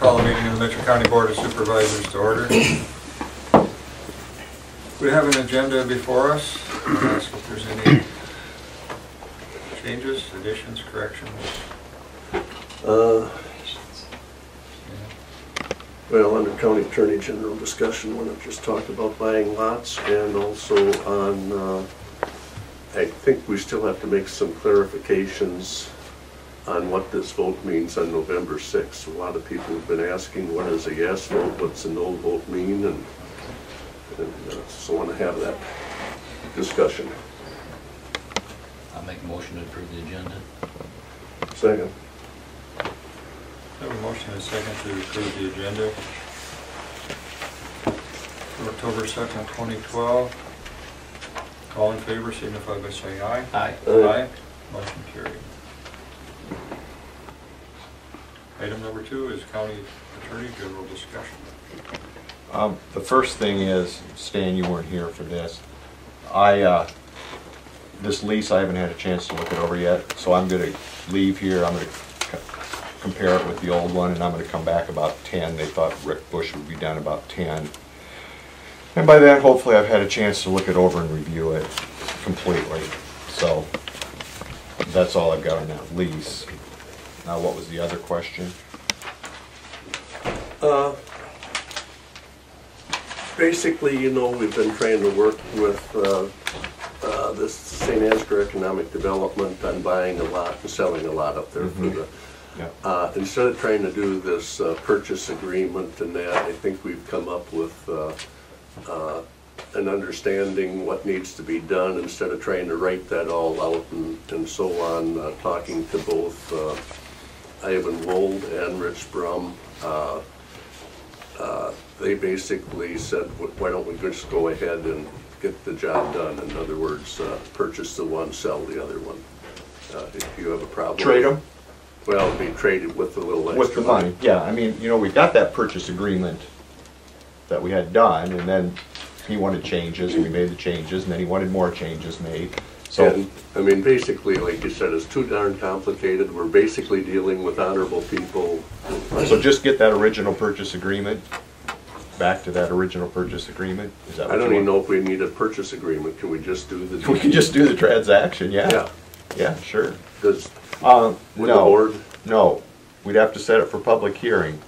Call the meeting of the Mitchell County Board of Supervisors to order. We have an agenda before us. I'll ask if there's any changes, additions, corrections. Well, under County Attorney General discussion, when I just talked about buying lots, and also on, I think we still have to make some clarifications on what this vote means on November 6th. A lot of people have been asking, what is a yes vote, what's a no vote mean, and so I want to have that discussion. I'll make a motion to approve the agenda. Second. I have a motion and a second to approve the agenda for October 2nd, 2012. All in favor signify by saying aye. Aye. Aye. Motion carried. Item number 2 is County Attorney General discussion. The first thing is, Stan, you weren't here for this. This lease, I haven't had a chance to look it over yet, so I'm going to leave here. I'm going to compare it with the old one, and I'm going to come back about 10. They thought Rick Bush would be done about 10. And by then, hopefully, I've had a chance to look it over and review it completely. So that's all I've got on that lease. Now, what was the other question? Basically, you know, we've been trying to work with this St. Ansgar Economic Development on buying a lot and selling a lot up there. For the, instead of trying to do this purchase agreement and that, I think we've come up with an understanding what needs to be done instead of trying to write that all out and so on. Talking to both Ivan Wold and Rich Brum, they basically said, why don't we just go ahead and get the job done? In other words, purchase the one, sell the other one. If you have a problem. Trade them? Well, it'd be traded with a little extra with the money. Yeah, I mean, you know, we've got that purchase agreement that we had done, and then he wanted changes, and we made the changes, and then he wanted more changes made. So, and, I mean, basically, like you said, it's too darn complicated. We're basically dealing with honorable people. So just get that original purchase agreement, back to that original purchase agreement. Is that what I don't even know if we need a purchase agreement. Can we just do the? We can just do the transaction. Yeah. Yeah. Yeah. Sure. Does No. the board? No. We'd have to set it for public hearing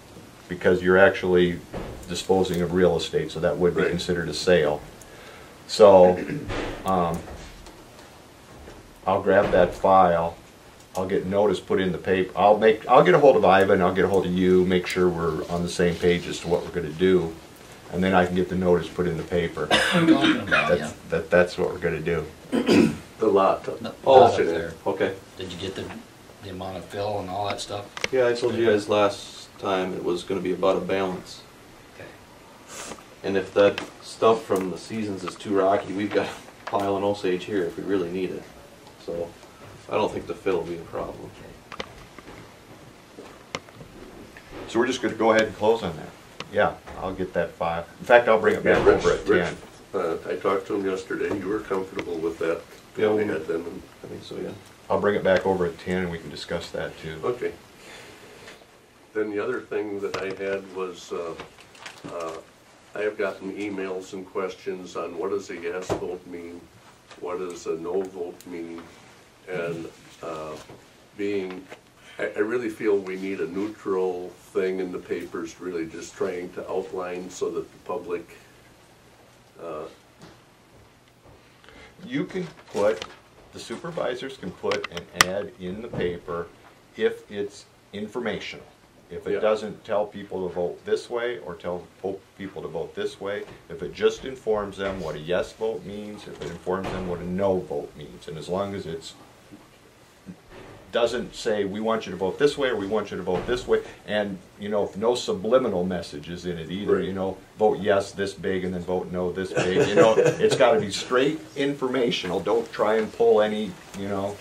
because you're actually disposing of real estate, so that would be considered a sale. So, I'll grab that file. I'll get notice put in the paper. I'll get a hold of Ivan. I'll get a hold of you. Make sure we're on the same page as to what we're going to do, and then I can get the notice put in the paper. That's what we're going to do. The lot. Oh, there. Okay. Did you get the amount of fill and all that stuff? Yeah, I told you guys last time it was going to be about a balance. Okay. And if that stuff from the seasons is too rocky, we've got a pile of Osage here if we really need it. So I don't think the fill will be a problem. So we're just going to go ahead and close on that. Yeah, I'll get that file. In fact, I'll bring it back over at 10. I talked to him yesterday. You were comfortable with that. Yeah, we had them. I think so, yeah. I'll bring it back over at 10 and we can discuss that too. Okay. Then the other thing that I had was I have gotten emails and questions on what does a yes vote mean, what does a no vote mean, and I really feel we need a neutral thing in the papers, really just trying to outline so that the public. You can put, the supervisors can put an ad in the paper if it's informational. If it doesn't tell people to vote this way or tell people to vote this way, if it just informs them what a yes vote means, if it informs them what a no vote means, and as long as it's doesn't say we want you to vote this way or we want you to vote this way, and you know, if no subliminal messages in it either, you know, vote yes this big and then vote no this big, you know, it's got to be straight informational. Don't try and pull any, you know,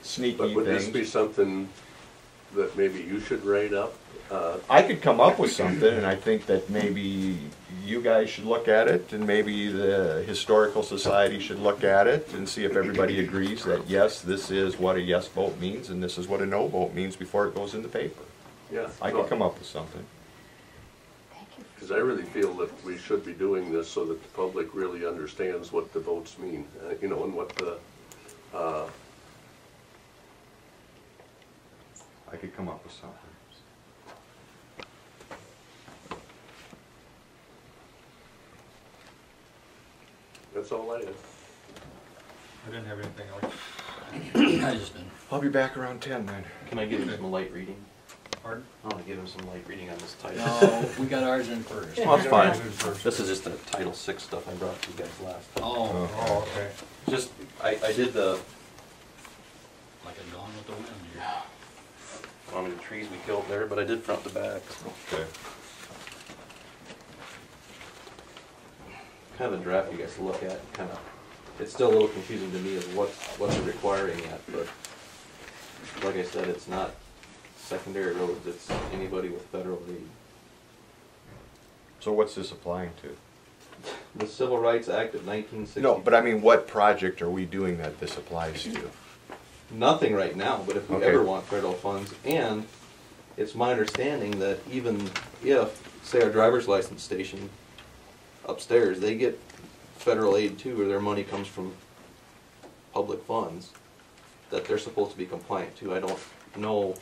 sneaky But would things. this be something that maybe you should write up? I could come up with something, and I think that maybe you guys should look at it, and maybe the Historical Society should look at it and see if everybody agrees that yes, this is what a yes vote means, and this is what a no vote means before it goes in the paper. Yeah. I could come up with something. Because I really feel that we should be doing this so that the public really understands what the votes mean, you know, and what the, I could come up with something. that's all I have. I didn't have anything else. I just didn't. I'll be back around 10 then. Can I give him some light reading? Pardon? I wanna give him some light reading on this title. No, we got ours in first. Well, that's fine. First. This is just the Title VI stuff I brought to you guys last time. Oh, Oh, okay. Just, I did the, like a Gone with the Wind here. how many trees we killed there, but I did front to back. So. Okay. Kind of a draft you guys to look at, kind of, it's still a little confusing to me as what's it requiring yet, but like I said, it's not secondary roads, it's anybody with federal aid. So what's this applying to? The Civil Rights Act of 1960. No, but I mean, what project are we doing that this applies to? Nothing right now, but if we Okay. ever want federal funds, and it's my understanding that even if, say our driver's license station upstairs, they get federal aid too, or their money comes from public funds, that they're supposed to be compliant to. I don't know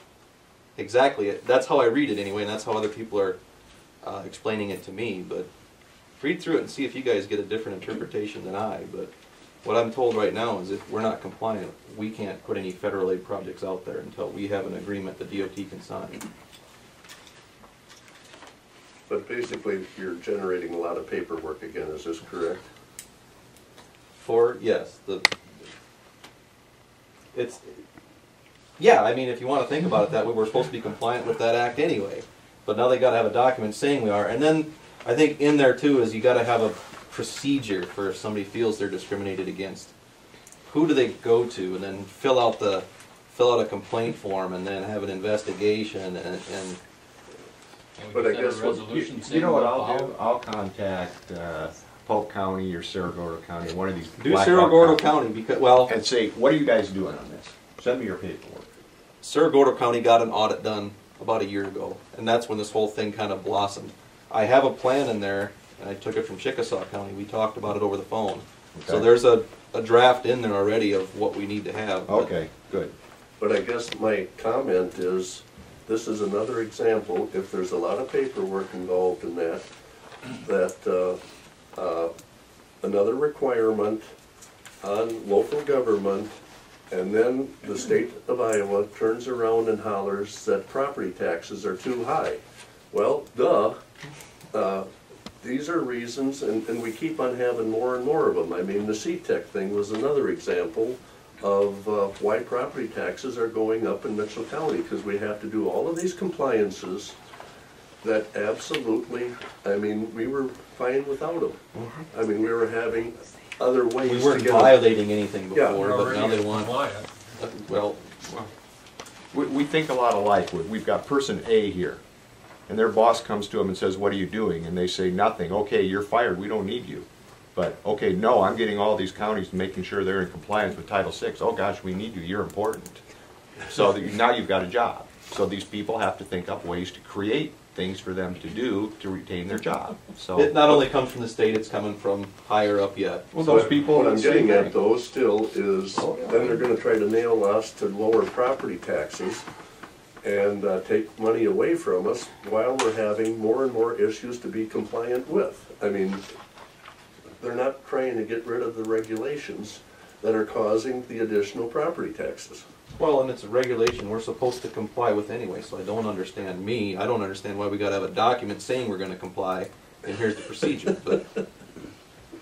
exactly, that's how I read it anyway, and that's how other people are explaining it to me, but read through it and see if you guys get a different interpretation than I, but what I'm told right now is if we're not compliant, we can't put any federal aid projects out there until we have an agreement the DOT can sign. But basically, you're generating a lot of paperwork again, is this correct? Yes, yeah, I mean, if you want to think about it that way, we're supposed to be compliant with that act anyway. But now they gotta have a document saying we are, and then I think in there too is you gotta have a procedure for if somebody feels they're discriminated against. Who do they go to, and then fill out a complaint form, and then have an investigation, and Can we But I get that guess a what- resolution You saying know what we'll I'll follow? do? I'll contact Polk County or Cerro Gordo County, one of these. do Black Cerro Hawk Gordo counties, County, because, well, and say, what are you guys doing on this? Send me your paperwork. Cerro Gordo County got an audit done about a year ago, and that's when this whole thing kind of blossomed. I have a plan in there, and I took it from Chickasaw County, we talked about it over the phone. So Okay. there's a draft in there already of what we need to have. but- Okay, good. But I guess my comment is, this is another example, if there's a lot of paperwork involved in that, another requirement on local government, and then the state of Iowa turns around and hollers that property taxes are too high. Well, these are reasons, and we keep on having more and more of them. I mean, the C-Tech thing was another example of why property taxes are going up in Mitchell County, because we have to do all of these compliances that absolutely, I mean, we were fine without them. I mean, we were having other ways We to weren't get them. violating anything Yeah, before, We're but now already they want, compliant. well, We think a lot alike. We've got person A here, and their boss comes to them and says, what are you doing? And they say, nothing. Okay, you're fired, we don't need you. But, okay, no, I'm getting all these counties and making sure they're in compliance with Title VI. Oh gosh, we need you, you're important. So now you've got a job. So these people have to think up ways to create things for them to do to retain their job. So it not only comes from the state, it's coming from higher up yet. well, those But people. what I'm same getting at thing. though still is, Oh, yeah. then they're gonna try to nail us to lower property taxes and take money away from us while we're having more and more issues to be compliant with. I mean, they're not trying to get rid of the regulations that are causing the additional property taxes. Well, and it's a regulation we're supposed to comply with anyway, so I don't understand why we gotta have a document saying we're gonna comply, and here's the procedure, but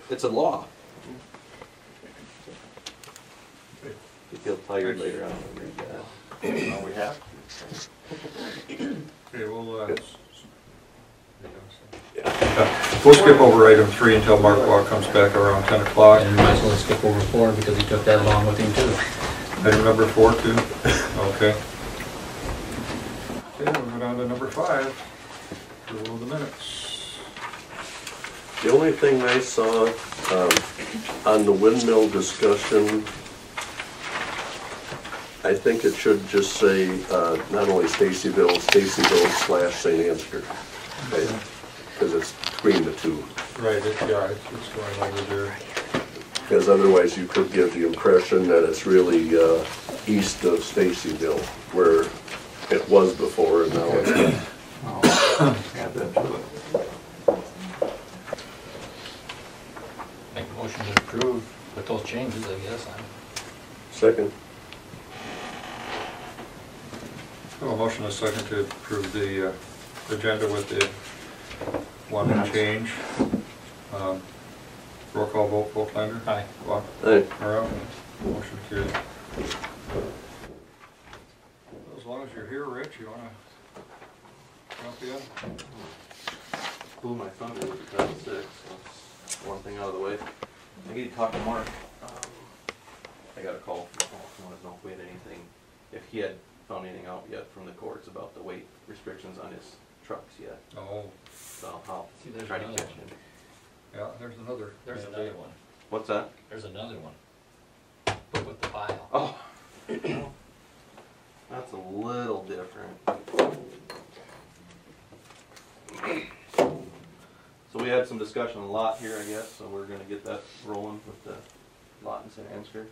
it's a law. If you feel tired later, I don't know, read that. All we have? Okay, we'll skip over item 3 until Mark Walk comes back around 10 o'clock. And we might as well skip over 4 because he took that along with him too. Item number 4 too? Okay. Okay, we'll go down to number 5. Approval of the minutes. The only thing I saw on the windmill discussion, I think it should just say not only Stacyville / St. Ansgar. Okay. because it's between the two. Right, yeah, it's going over there. Because otherwise you could give the impression that it's really east of Stacyville, where it was before and now it's not. Add that to it. Make a motion to approve with those changes, I guess. Second. A motion and a second to approve the agenda with the one change. Roll call vote, Volklander? Aye. Walk? Aye. Morrow? Motion carried. As long as you're here, Rich, you wanna jump in? Blew my thunder with the Title VI, so that's one thing out of the way. I need to talk to Mark. I got a call from Paul, he wanted to know if we had anything, if he had found anything out yet from the courts about the weight restrictions on his trucks yet. Oh, So I'll See, there's try to another catch one. him. yeah, there's another. There's another one. What's that? There's another one. Put with the file. Oh. That's a little different. So we had some discussion on lot here, I guess, so we're gonna get that rolling with the lot in St. Ansgar.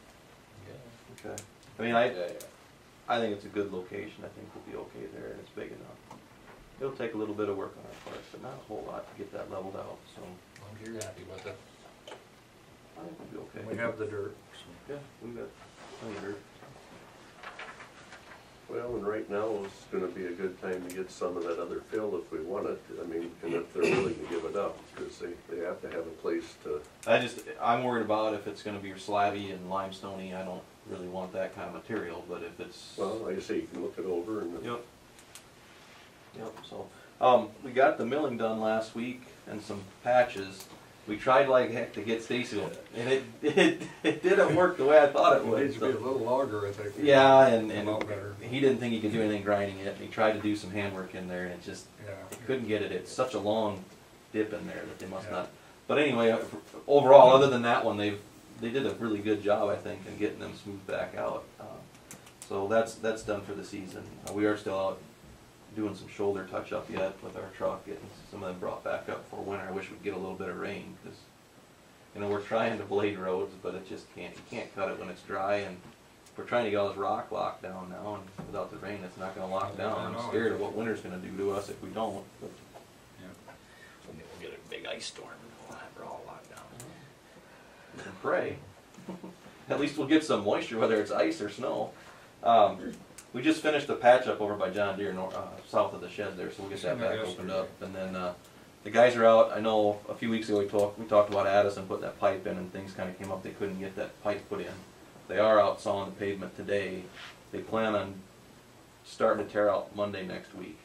Yeah. Okay. I mean, I think it's a good location. I think we'll be okay there, and it's big enough. It'll take a little bit of work on our part, but not a whole lot to get that leveled out, so As long as you're happy with it. I think we'll be okay. We have the dirt. Yeah, we've got plenty of dirt. Well, and right now is gonna be a good time to get some of that other fill if we want it. I mean, and if they're willing to give it up, because they have to have a place to. I'm worried about if it's gonna be slabby and limestoney. I don't really want that kind of material, but if it's. Well, like I say, you can look it over and. Yep. Yep, so, we got the milling done last week and some patches. We tried like heck to get Stacy, and it didn't work the way I thought it It would. needs to be a So. little longer, I think. Yeah, and Come out better. he didn't think he could do anything grinding it, and he tried to do some handwork in there, and it just, Yeah. he couldn't get it. It's such a long dip in there that they must Yeah. not. But anyway, overall, other than that one, they did a really good job, I think, in getting them smoothed back out. So that's done for the season. We are still out doing some shoulder touch-up yet with our truck, getting some of them brought back up for winter. I wish we'd get a little bit of rain, because, you know, we're trying to blade roads, but it just can't, you can't cut it when it's dry, and we're trying to get all this rock locked down now, and without the rain, it's not gonna lock down. I I'm know. scared of what winter's gonna do to us if we don't. Yeah. We'll get a big ice storm and we'll have it all locked down. And pray. At least we'll get some moisture, whether it's ice or snow. We just finished the patch up over by John Deere, south of the shed there, so we'll get that back opened up. And then the guys are out. I know a few weeks ago we talked about Addison putting that pipe in, and things kind of came up. They couldn't get that pipe put in. They are out sawing the pavement today. They plan on starting to tear out Monday next week.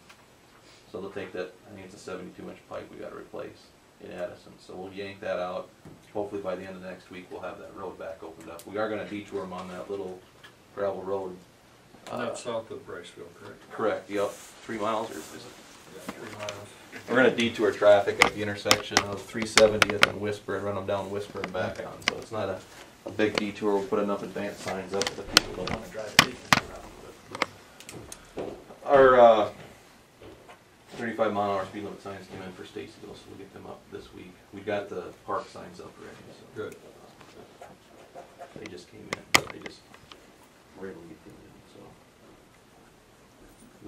So they'll take that. I think it's a 72-inch pipe we got to replace in Addison. So we'll yank that out. Hopefully by the end of next week we'll have that road back opened up. We are going to detour them on that little gravel road. That's south of Briceville, correct? Correct, yep, 3 miles or is it? Yeah, 3 miles. We're gonna detour traffic at the intersection of 370th and Whisper and run them down Whisper and back on, so it's not a big detour. We'll put enough advanced signs up that people don't wanna drive it around. Our 35-mile-an-hour speed limit signs came in for Stacyville, so we'll get them up this week. We got the park signs up already, so. Good. They just came in, they just were able to get them in, so.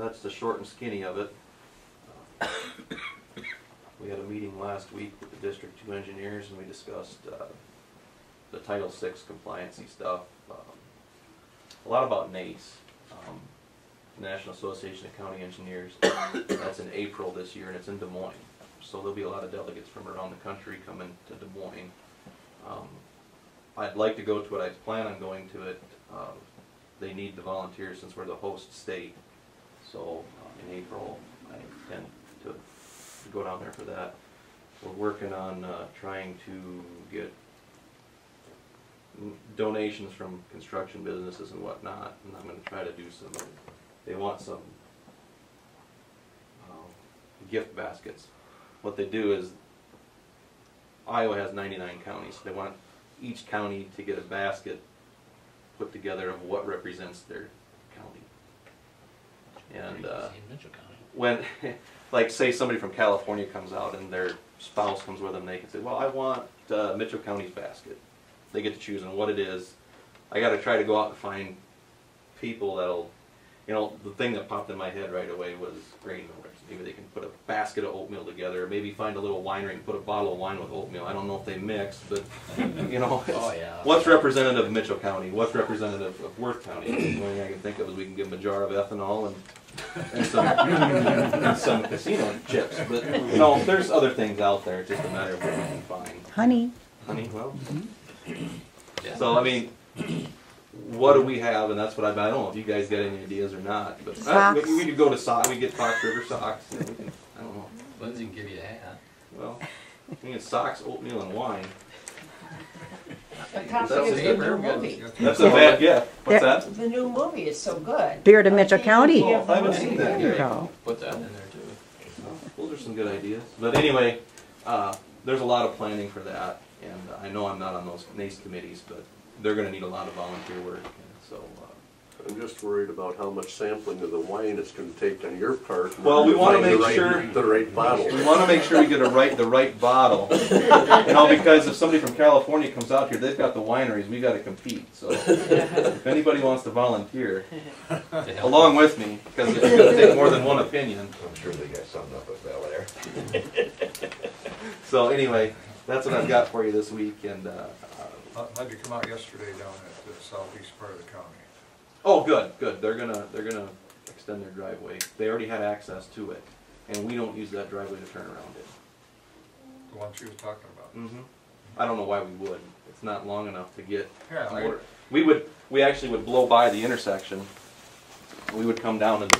That's the short and skinny of it. We had a meeting last week with the District 2 engineers, and we discussed the Title VI compliancy stuff. A lot about NACE, National Association of County Engineers. That's in April this year, and it's in Des Moines. So there'll be a lot of delegates from around the country coming to Des Moines. I'd like to go to it. I plan on going to it. They need the volunteers since we're the host state. So in April, I intend to go down there for that. We're working on trying to get donations from construction businesses and whatnot, and I'm going to try to do some. They want some gift baskets. What they do is Iowa has 99 counties. They want each county to get a basket put together of what represents their county. And In Mitchell County. when like say somebody from California comes out and their spouse comes with them, they can say, well, I want Mitchell County's basket. They get to choose on what it is. I got to try to go out and find people that'll, you know, the thing that popped in my head right away was grain millers. Maybe they can put a basket of oatmeal together. Maybe find a little winery and put a bottle of wine with oatmeal. I don't know if they mix, but you know, Oh, yeah. what's representative of Mitchell County? What's representative of Worth County? The only thing I can think of is we can give them a jar of ethanol and some and some casino chips. But no, there's other things out there. It's just a matter of what we can find. Honey. Honey, well. Yeah. So I mean, what do we have? And that's what I don't know if you guys got any ideas or not. But Socks. we could go to socks. We get Fox River socks. You know, we can, I don't know. Lindsay can give you a hat. Well, I think it's socks, oatmeal, and wine. A copy That's of a the good- new movie. That's a bad gift. What's There- that? The new movie is so good. Beard of Mitchell County. Oh, I haven't seen that There you yet. go. Put that in there too. Those are some good ideas. But anyway, there's a lot of planning for that, and I know I'm not on those NACE committees, but they're going to need a lot of volunteer work, and so. I'm just worried about how much sampling of the wine it's gonna take on your part. Well, we wanna find the make right- sure- The right bottle. We want to make sure we get the right bottle, you know, because if somebody from California comes out here, they've got the wineries, we got to compete. So if anybody wants to volunteer, along with me, because it's going to take more than one opinion. I'm sure they got something up at Bel Air. So anyway, that's what I've got for you this week, and. How'd you come out yesterday down at the southeast part of the county? Oh, good, good. They're gonna extend their driveway. They already had access to it, and we don't use that driveway to turn around in. The one she was talking about? Mm-hmm. I don't know why we would. It's not long enough to get. Yeah, a motor. We actually would blow by the intersection. We would come down and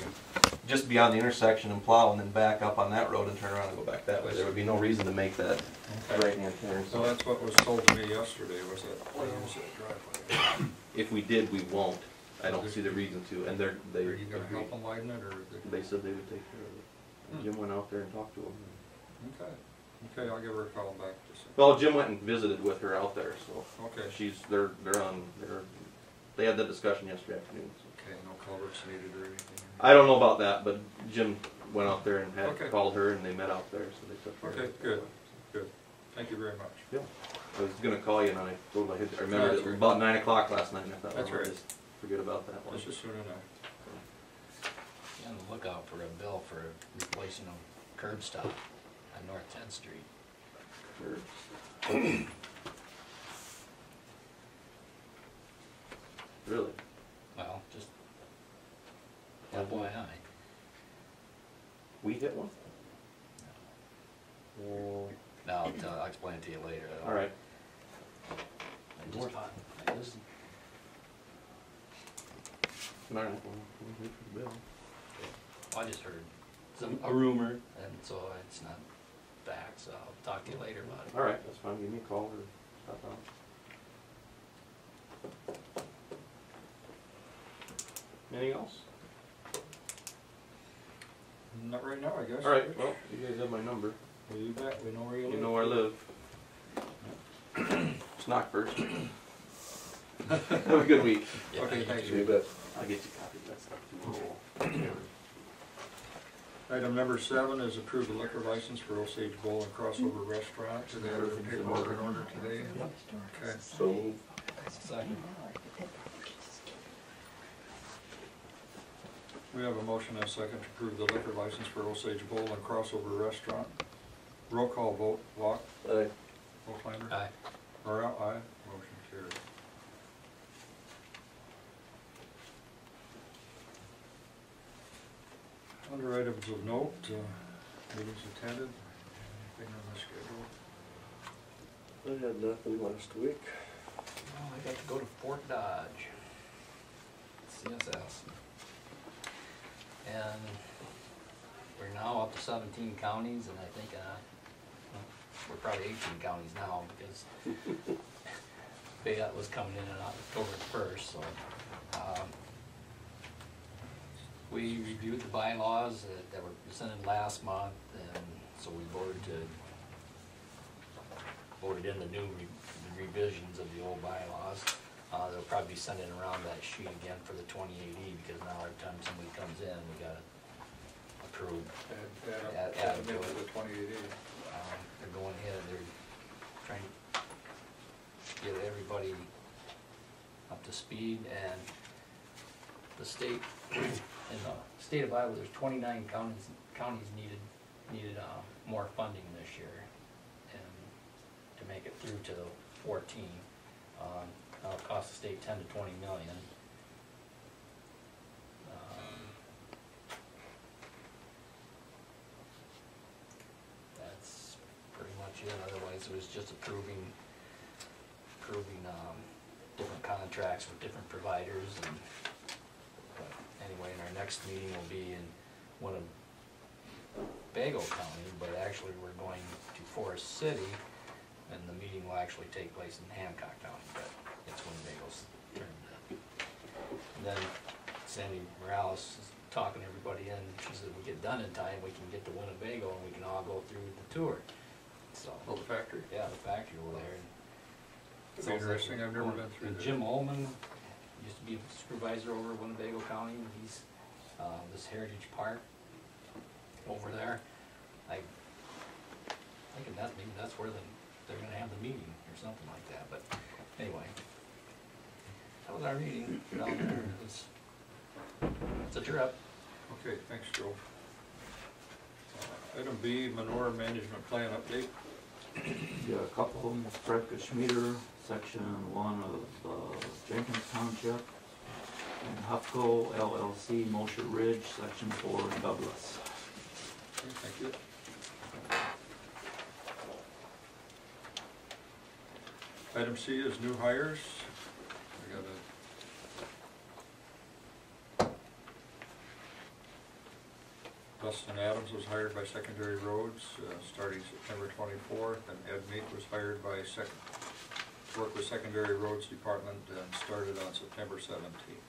just beyond the intersection and plow, and then back up on that road and turn around and go back that way. There would be no reason to make that Okay. right-hand turn. So that's what was told to me yesterday, was that they use that driveway. If we did, we won't. I don't see the reason to. And they Are you gonna agreed. help them widen it, or? They said they would take care of it. And Jim went out there and talked to them. Okay, okay, I'll give her a call back to see. Well, Jim went and visited with her out there, so Okay, they had that discussion yesterday afternoon. So. okay, no culverts needed or anything? I don't know about that, but Jim went out there and had Okay. called her, and they met out there, so they took care Okay, of it. good, good. Thank you very much. Yeah. I was gonna call you, and I told I remembered That's it was right. about 9 o'clock last night, and I thought, That's well, I'll right. just forget about that one. Just as soon as Be on the lookout for a bill for replacing a curb stop on North 10th Street. Sure. Really? Well, just FYI. We hit one? Well, No, I'll explain it to you later. though. all right. I just thought, I just, All right. Well, we'll wait for the bill. I just heard a rumor, and so it's not fact, so I'll talk to you later about it. All right, that's fine. Give me a call or stop out. Anything else? Not right now, I guess. All right. Well, you guys have my number. Well, you bet, we know where you live. You know where I live. Snock first. Have a good week. Yeah, Okay, thanks. You bet. I'll get you copies of that stuff too. Item number 7 is approve the liquor license for Osage Bowl and Crossover Restaurant. Do they have the paperwork in order today? Okay. So, Second. We have a motion and a second to approve the liquor license for Osage Bowl and Crossover Restaurant. Roll call vote, Walk, aye. Volklander? Aye. Morale, aye. Motion carried. Under items of note, meetings attended, anything on the schedule? I had nothing last week. Well, I got to go to Fort Dodge, CSS. And we're now up to 17 counties, and I think we're probably 18 counties now, because Fayette was coming in on October 1st, so. We reviewed the bylaws that were presented last month, and so we voted in the new revisions of the old bylaws. They'll probably be sending around that sheet again for the 2080, because now every time somebody comes in, we gotta approve approved. Add Add up to to it. the 2880. They're going ahead, they're trying to get everybody up to speed, and the state, in the state of Iowa, there's 29 counties needed more funding this year, and to make it through to the 14. That'll cost the state 10 to 20 million. That's pretty much it. Otherwise, it was just approving different contracts with different providers. And but anyway, and our next meeting will be in Winnebago County, but actually we're going to Forest City, and the meeting will actually take place in Hancock County, but it's Winnebago's turn. And then Sandy Morales is talking everybody in. She said, if we get done in time, we can get to Winnebago and we can all go through the tour. So, Oh, the factory? yeah, the factory over there. It's interesting, I've never been through And there. Jim Ullman used to be a supervisor over Winnebago County, and he's, this Heritage Park over there. I think maybe that's where they're gonna have the meeting or something like that, but anyway. That was our meeting down there. It's a trip. Okay, thanks, Joe. Item B, manure management plan update. Yeah, a couple of them, Fredka Schmieder, section 1 of Jenkins Township, and Huffco LLC, Mosher Ridge, section 4 in Douglas. Okay, thank you. Item C is new hires. I got Dustin Adams was hired by Secondary Roads, starting September 24th, and Ed Meek was hired by work with Secondary Roads Department and started on September 17th.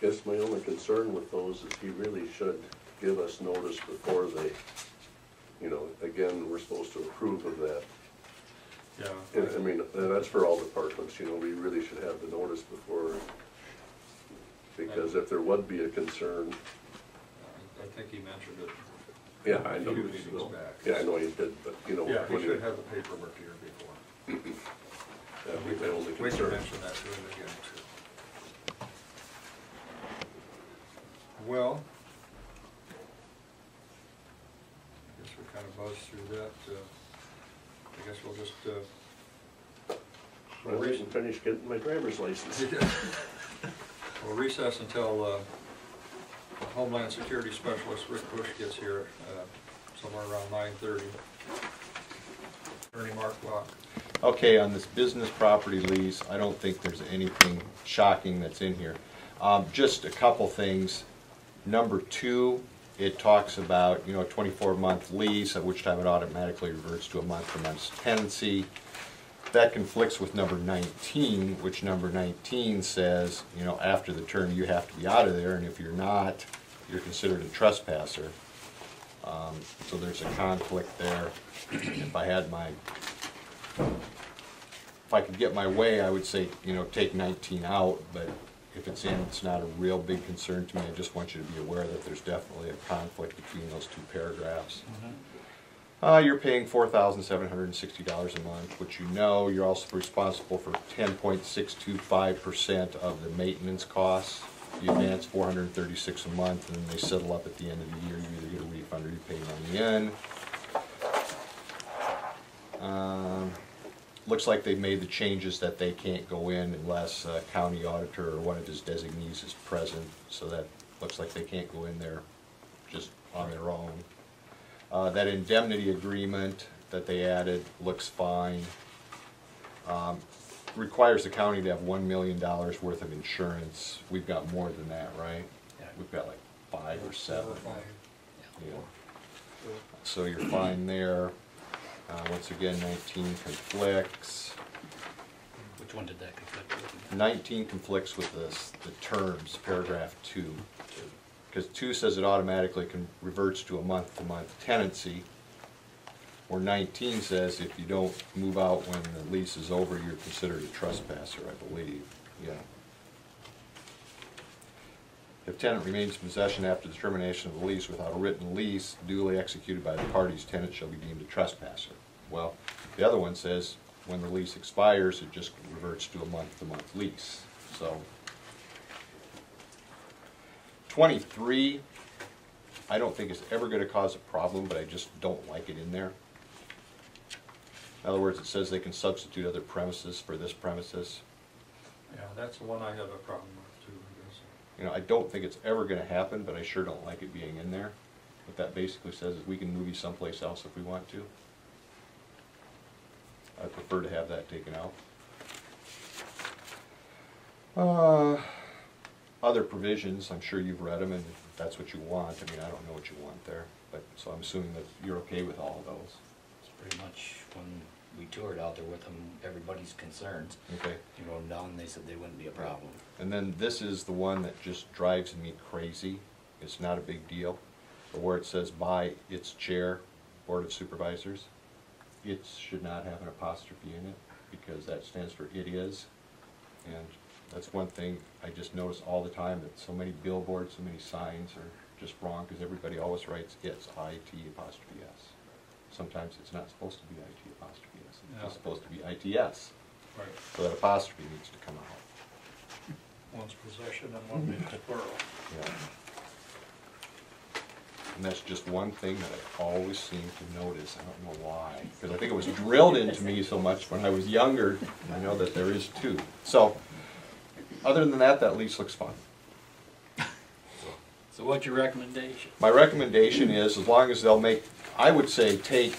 Guess my only concern with those is he really should give us notice before they, again, we're supposed to approve of that. Yeah. And, I mean, and that's for all departments, we really should have the notice before, because if there would be a concern, I think he mentioned it yeah, a I know. few meetings back. Yeah, I know you did, but, Yeah, he when should you- have the paperwork here before. that'd be the only We can concern. mention that to him again, too. Well, I guess we kind of buzzed through that. I guess we'll just, I didn't finish getting my driver's license. we'll recess until Homeland Security Specialist Rick Bush gets here, somewhere around 9:30. Attorney Mark Block. Okay, on this business property lease, I don't think there's anything shocking that's in here. Just a couple things. Number 2, it talks about, a 24-month lease, at which time it automatically reverts to a month-to-month tenancy. That conflicts with number 19, which number 19 says, after the term you have to be out of there, and if you're not, you're considered a trespasser. So there's a conflict there. If I could get my way, I would say, take 19 out, but if it's in, it's not a real big concern to me. I just want you to be aware that there's definitely a conflict between those two paragraphs. You're paying $4,760 a month, which you're also responsible for 10.625% of the maintenance costs. You advance $436 a month, and then they settle up at the end of the year. You either get a refund or you pay money in. Looks like they've made the changes that they can't go in unless a county auditor or one of his designees is present, so that looks like they can't go in there just on their own. That indemnity agreement that they added looks fine. Requires the county to have $1 million worth of insurance. We've got more than that, right? Yeah. We've got like 5 or 7. Yeah. Yeah. So you're fine there. Once again, 19 conflicts. Which one did that conflict with? 19 conflicts with the terms, paragraph 2. Because 2 says it automatically reverts to a month-to-month tenancy, where 19 says if you don't move out when the lease is over, you're considered a trespasser, I believe, yeah. If tenant remains in possession after the termination of the lease without a written lease duly executed by the parties, tenant shall be deemed a trespasser. Well, the other one says when the lease expires, it just reverts to a month-to-month lease, so. 23, I don't think it's ever going to cause a problem, but I just don't like it in there. In other words, it says they can substitute other premises for this premises. Yeah, that's the one I have a problem with too, I guess. You know, I don't think it's ever going to happen, but I sure don't like it being in there. What that basically says is we can move you someplace else if we want to. I prefer to have that taken out. Other provisions, I'm sure you've read them, and if that's what you want. I mean, I don't know what you want there, but so I'm assuming that you're okay with all of those. It's pretty much when we toured out there with them, everybody's concerns. Okay. You wrote them down, and they said they wouldn't be a problem. And then this is the one that just drives me crazy. It's not a big deal. But where it says by its chair, Board of Supervisors, it should not have an apostrophe in it because that stands for it is. And that's one thing I just notice all the time, that so many billboards, so many signs are just wrong because everybody always writes it's IT apostrophe S. Sometimes it's not supposed to be IT apostrophe S. It's supposed to be ITS. Right. So that apostrophe needs to come out. One's possession and one is plural. Yeah. And that's just one thing that I always seem to notice. I don't know why. Because I think it was drilled into me so much when I was younger. I know that there is too. So, other than that, that lease looks fun. So what's your recommendation? My recommendation is, as long as they'll make, I would say take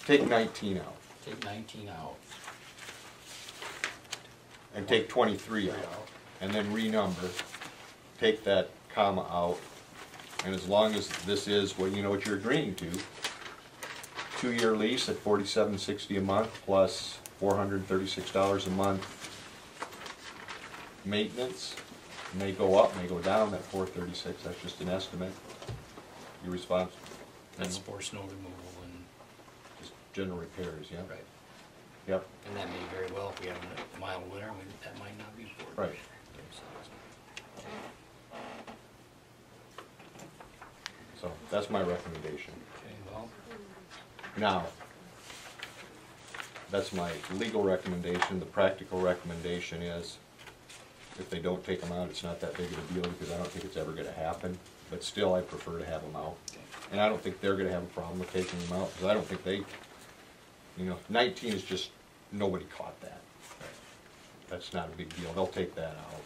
take 19 out. Take 19 out. And take 23 out. And then renumber. Take that comma out. And as long as this is, well, you know what you're agreeing to, 2-year lease at $47.60 a month plus $436 a month maintenance. May go up, may go down, that $436, that's just an estimate. You're responsible. That's for snow removal and, Just general repairs, yeah? right. Yep, And that may very well, if we have a mild winter, that might not be for. right. So, that's my recommendation. Okay, well, Now, that's my legal recommendation. The practical recommendation is, if they don't take them out, it's not that big of a deal because I don't think it's ever going to happen. But still, I prefer to have them out. And I don't think they're going to have a problem with taking them out because I don't think they, you know, 19 is just, nobody caught that. That's not a big deal. They'll take that out.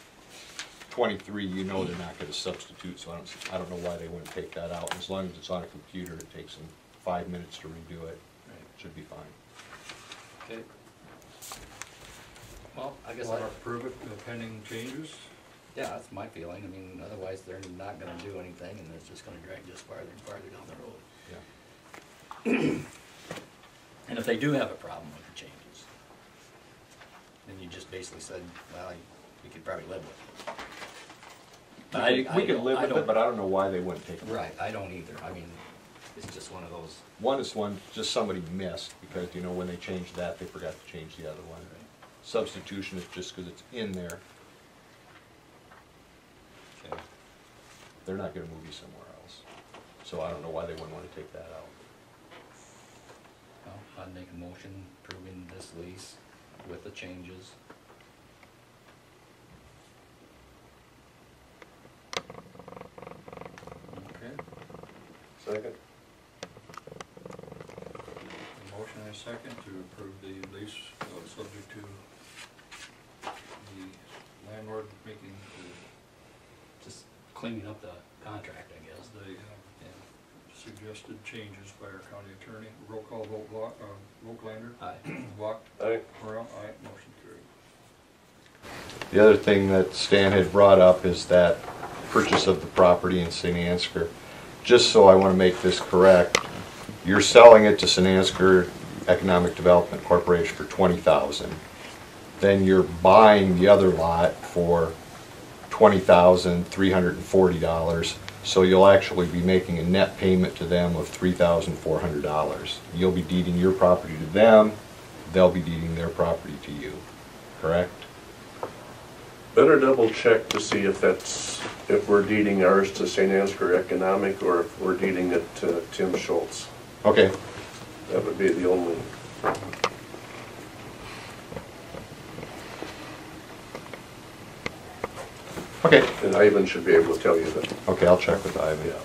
23, you know they're not going to substitute, so I don't know why they wouldn't take that out. As long as it's on a computer, it takes them 5 minutes to redo it. Should be fine. okay. Well, I guess Want to approve it pending changes? yeah, that's my feeling. I mean, otherwise they're not gonna do anything and it's just gonna drag just farther and farther down the road. Yeah. And if they do have a problem with the changes, then you just basically said, well, we could probably live with it. But We could live I with it, don't- but I don't know why they wouldn't take them out. Right, I don't either. I mean, it's just one of those. One is one, just somebody missed, because, you know, when they changed that, they forgot to change the other one. Substitution is just because it's in there. Okay. They're not gonna move you somewhere else. So I don't know why they wouldn't wanna take that out. Well, I'd make a motion approving this lease with the changes. Okay. Second? A motion and a second to approve the lease, subject to the landlord making Just cleaning up the contract, I guess. the suggested changes by our county attorney. Roll call vote, Volklander. Aye. Block. Aye. Morel, aye, motion carried. The other thing that Stan had brought up is that purchase of the property in St. Ansgar. Just so I want to make this correct, you're selling it to St. Ansgar Economic Development Corporation for $20,000. then you're buying the other lot for $20,340. So you'll actually be making a net payment to them of $3,400. You'll be deeding your property to them, they'll be deeding their property to you, correct? Better double check to see if we're deeding ours to St. Ansgar Economic or if we're deeding it to Tim Schultz. Okay. That would be the only. Okay. And Ivan should be able to tell you that. Okay, I'll check with Ivan. Yeah.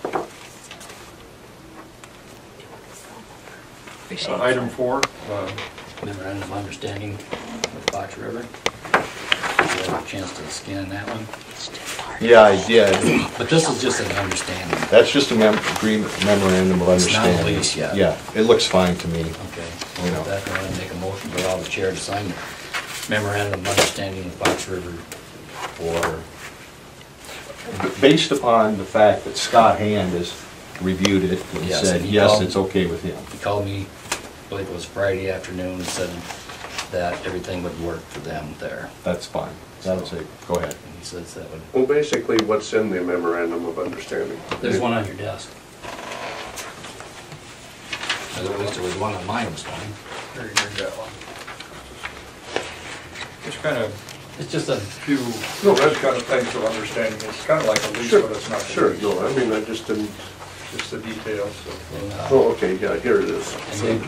Item 4, Memorandum of understanding with Fox River. Did you have a chance to scan that one? Yeah, I did. But this is just an understanding. That's just a memorandum of It's not a understanding. lease yet. Yeah, it looks fine to me. Okay, You well, know. with that, I'm gonna make a motion to allow the chair to sign the memorandum of understanding with Fox River for, Based upon the fact that Scott Hand has reviewed it and Yes, said, and he yes, called- it's okay with him. he called me, I believe it was Friday afternoon, and said that everything would work for them there. That's fine. That was it. Go ahead. And he says that would, Well, basically, what's in the memorandum of understanding? there's one on your desk. At least there was one on mine this morning. there you go, that one. Just kind of It's just a, few, those kind of things of understanding. It's kind of like a lease, Sure, but it's not. a sure, lease. no, I mean, I just didn't, Just the details of. oh, okay, yeah, here it is. and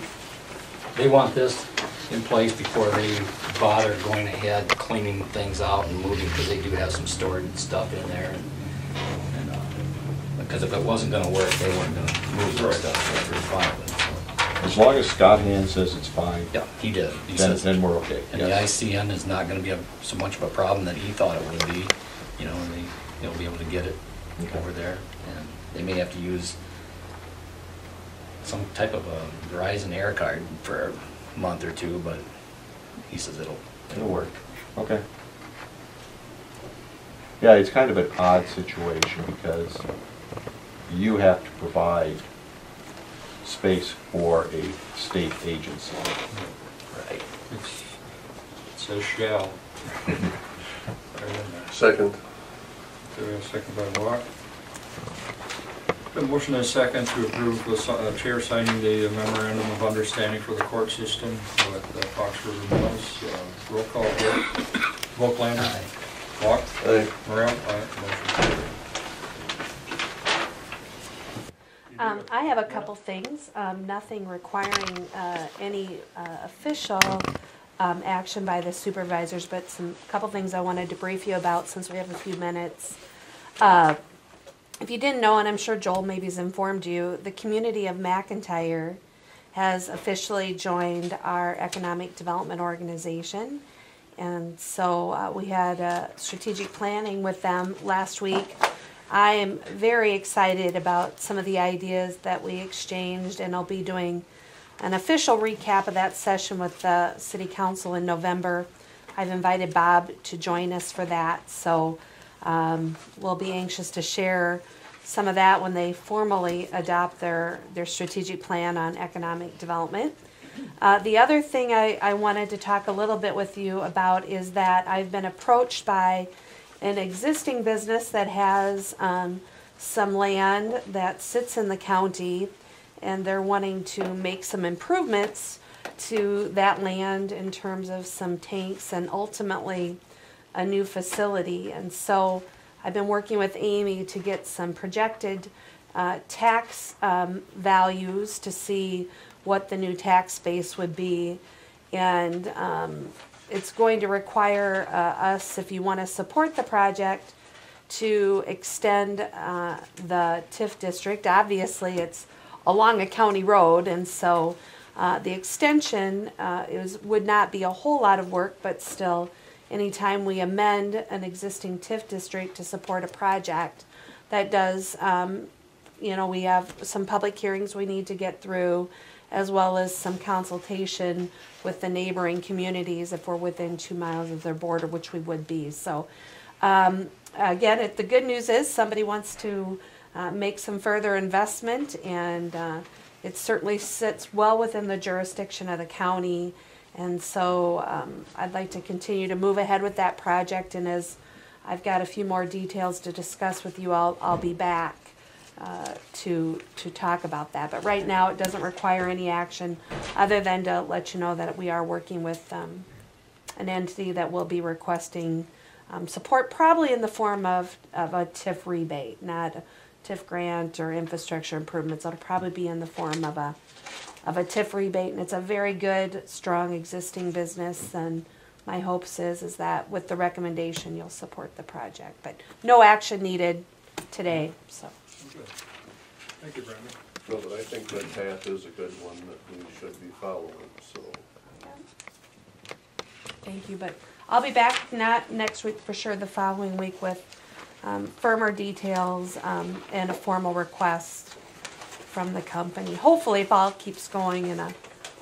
they want this in place before they bother going ahead, cleaning things out and moving, because they do have some stored stuff in there. And because if it wasn't gonna work, they weren't gonna move their stuff after filing it. As long as Scott Hand says it's fine, Yeah, he did. He then, says, then we're okay. and the Yes. ICN is not gonna be so much of a problem that he thought it would be, you know, and they'll be able to get it Okay. over there. And they may have to use some type of a Verizon Air card for a month or two, but he says it'll work. Okay. Yeah, it's kind of an odd situation because you have to provide space for a state agency. Right. It says shall. Right in there. Second, Okay, second by Watt. The motion is second to approve the chair signing the memorandum of understanding for the court system with Fox River Mills. Roll call vote. Volklander. Aye. Watt. aye. Morrell. Aye. Motion carried. I have a couple things, nothing requiring any official action by the supervisors, but couple things I wanted to brief you about since we have a few minutes. If you didn't know, and I'm sure Joel maybe has informed you, the community of McIntyre has officially joined our economic development organization. And so we had strategic planning with them last week. I am very excited about some of the ideas that we exchanged, and I'll be doing an official recap of that session with the City Council in November. I've invited Bob to join us for that, so we'll be anxious to share some of that when they formally adopt their strategic plan on economic development. The other thing I wanted to talk a little bit with you about is that I've been approached by an existing business that has some land that sits in the county, and they're wanting to make some improvements to that land in terms of some tanks and ultimately a new facility. And so I've been working with Amy to get some projected tax values to see what the new tax base would be. And it's going to require us, if you want to support the project, to extend the TIF district. Obviously, it's along a county road, and so the extension would not be a whole lot of work, but still, anytime we amend an existing TIF district to support a project, that does, we have some public hearings we need to get through, as well as some consultation with the neighboring communities if we're within 2 miles of their border, which we would be. So again, the good news is somebody wants to make some further investment, and it certainly sits well within the jurisdiction of the county, And so I'd like to continue to move ahead with that project, and as I've got a few more details to discuss with you, I'll be back to talk about that. But right now, it doesn't require any action other than to let you know that we are working with an entity that will be requesting support, probably in the form of a TIF rebate, not a TIF grant or infrastructure improvements. It'll probably be in the form of a TIF rebate, and it's a very good, strong existing business, and my hopes is that with the recommendation, you'll support the project. But no action needed today, so. Good. Thank you, Brenda. No, but I think that path is a good one that we should be following, so. Thank you, but I'll be back not next week, for sure the following week, with firmer details and a formal request from the company. Hopefully, if all keeps going in a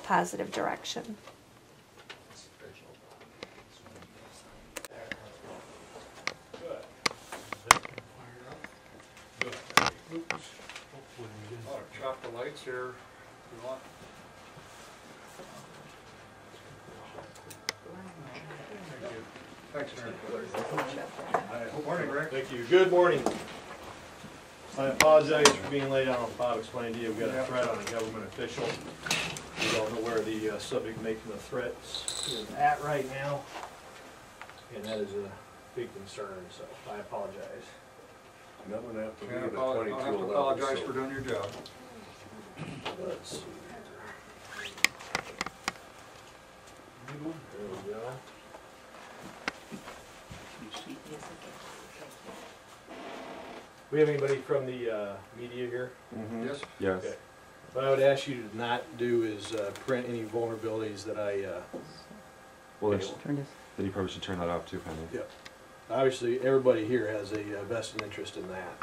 positive direction. Chop the lights here if you want. Thank you. Thanks, Mayor. Morning, Rick. Thank you. Good morning. I apologize for being late. I don't know if Bob explained to you, we've got a threat on a government official. We don't know where the subject making the threats is at right now, and that is a big concern, so I apologize. Nothing after Yeah, being a I'll have to 2211. apologize for doing your job. Let's see. There we go. We have anybody from the media here? Yes? Yes. Okay. What I would ask you to not do is print any vulnerabilities that I, Well, then you probably should turn that off too, Penny. Yep. Obviously, everybody here has a vested interest in that.